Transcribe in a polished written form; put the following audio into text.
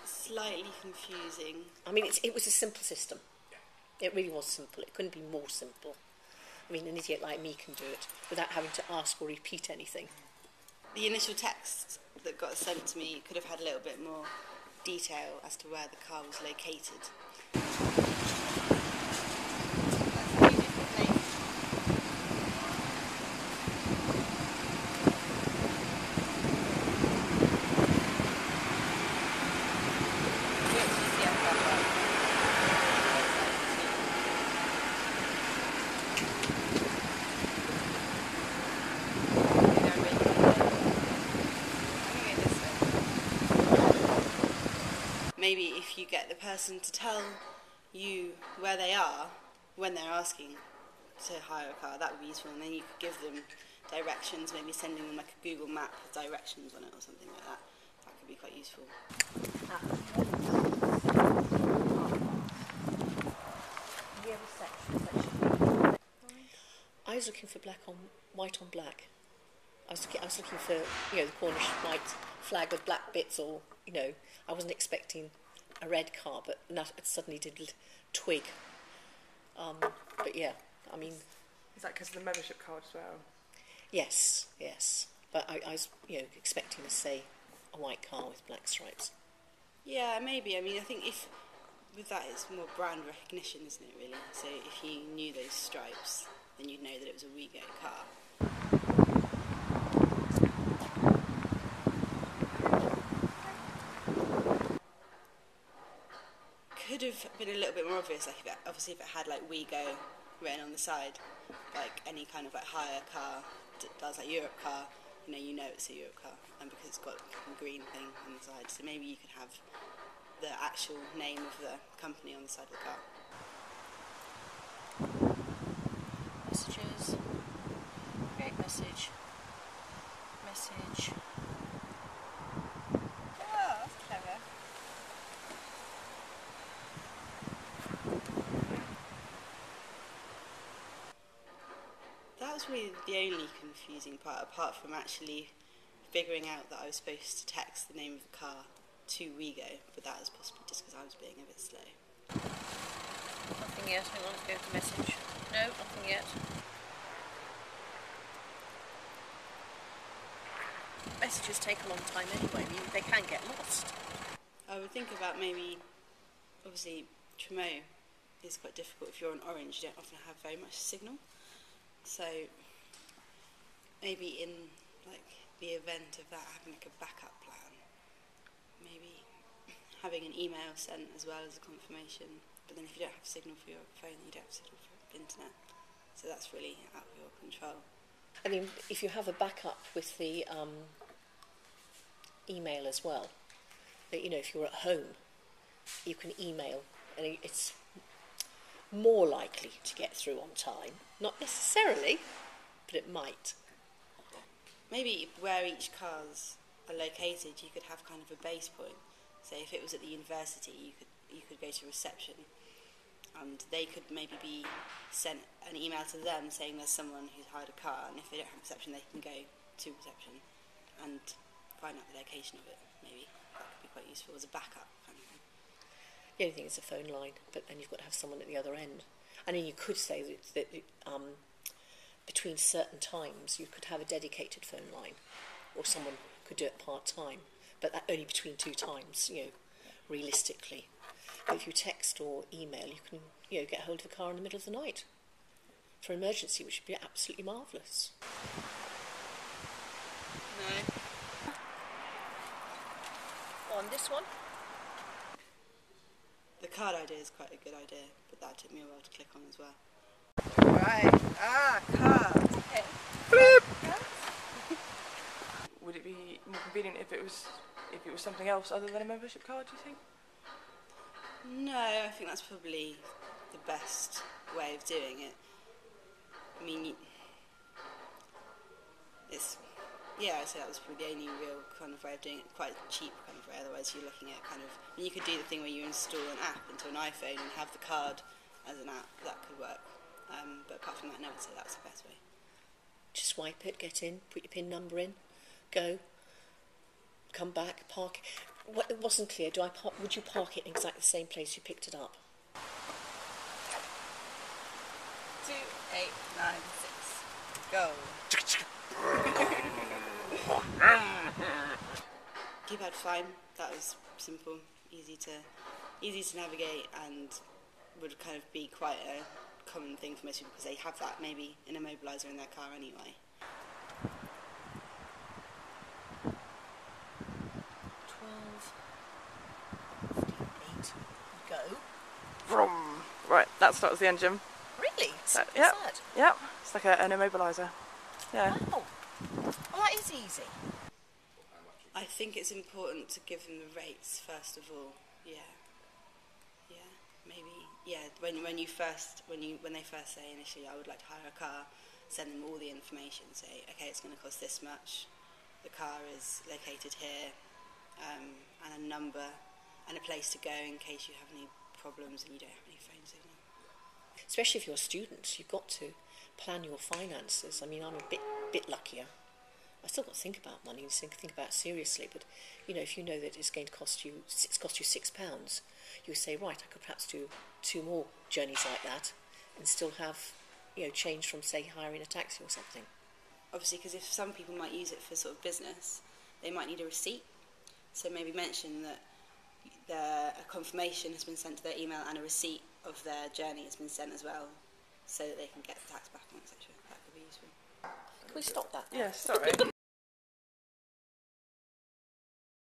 Slightly confusing. I mean, it was a simple system. It really was simple. It couldn't be more simple. I mean, an idiot like me can do it without having to ask or repeat anything. The initial text that got sent to me could have had a little bit more detail as to where the car was located. Maybe if you get the person to tell you where they are when they're asking to hire a car, that would be useful, and then you could give them directions, maybe sending them like a Google map with directions on it or something like that. That could be quite useful. I was looking for white on black. I was looking for, the Cornish white flag with black bits, or, I wasn't expecting a red car, but it suddenly did twig. But yeah, I mean... Is that because of the membership card as well? Yes. But I was, expecting to say a white car with black stripes. Yeah, maybe. I mean, I think with that it's more brand recognition, isn't it, really? So if you knew those stripes, then you'd know that it was a WeGo car. Could have been a little bit more obvious, like if it had like WeGo written on the side, like any kind of like hire car does, like Europe car, you know it's a Europe car, and because it's got a green thing on the side, so maybe you could have the actual name of the company on the side of the car. Messages, create message. Oh, that's clever. That was really the only confusing part, apart from actually figuring out that I was supposed to text the name of the car to WeGo, but that was possibly just because I was being a bit slow. Nothing yet. Hang on, let's go to message. No, nothing yet. Messages take a long time anyway. I mean, they can get lost. I would think about maybe, obviously, Tremo is quite difficult. If you're on Orange, you don't often have very much signal. So maybe in like the event of that, having like a backup plan, maybe having an email sent as well as a confirmation. But then if you don't have signal for your phone, you don't have signal for the internet. So that's really out of your control. I mean, if you have a backup with the email as well, that, if you're at home, you can email, and it's more likely to get through on time. Not necessarily, but it might. Maybe where each cars are located, you could have kind of a base point. So if it was at the university, you could go to reception, and they could maybe be sent an email to them saying there's someone who's hired a car, and if they don't have reception, they can go to reception and find out the location of it. Maybe that could be quite useful as a backup kind of thing. The only thing is a phone line, but then you've got to have someone at the other end. And then you could say that between certain times you could have a dedicated phone line, or someone could do it part-time, but that only between two times, realistically. But if you text or email, you can, get hold of a car in the middle of the night for an emergency, which would be absolutely marvellous. No. On this one? The card idea is quite a good idea, but that took me a while to click on as well. Right. Card. Okay. Would it be more convenient if it was something else other than a membership card, do you think? No, I think that's probably the best way of doing it. I mean, I'd say that was probably the only real kind of way of doing it, quite cheap kind of way. Otherwise, you're looking at you could do the thing where you install an app into an iPhone and have the card as an app. That could work. But apart from that, no, I'd say that's the best way. Just swipe it, get in, put your PIN number in, go, come back, park. Well, it wasn't clear. Would you park it in exactly the same place you picked it up? 2, 8, 9, 6. Go. Keypad fine. That was simple, easy to navigate, and would kind of be quite a common thing for most people because they have that maybe in a mobiliser in their car anyway. 12, 15, 8. Go. Vroom. Right, that starts the engine. Really? That, What's yep. that? Yep. It's like an immobiliser. Yeah. Wow. Oh, that is easy. I think it's important to give them the rates first of all. Yeah. Maybe. Yeah. When they first say initially, I would like to hire a car, send them all the information. Say, okay, it's going to cost this much. The car is located here, and a number, and a place to go in case you have any problems and you don't have any phone signal. Especially if you're a student, you've got to plan your finances. I mean, I'm a bit luckier. I still got to think about money and think about it seriously. But if you know that it's going to cost you £6, you say, right, I could perhaps do 2 more journeys like that, and still have change from, say, hiring a taxi or something. Obviously, because if some people might use it for sort of business, they might need a receipt. So maybe mention that a confirmation has been sent to their email and a receipt of their journey has been sent as well, so that they can get the tax back on, etc. That could be useful. Can we stop that now? Yeah, sorry.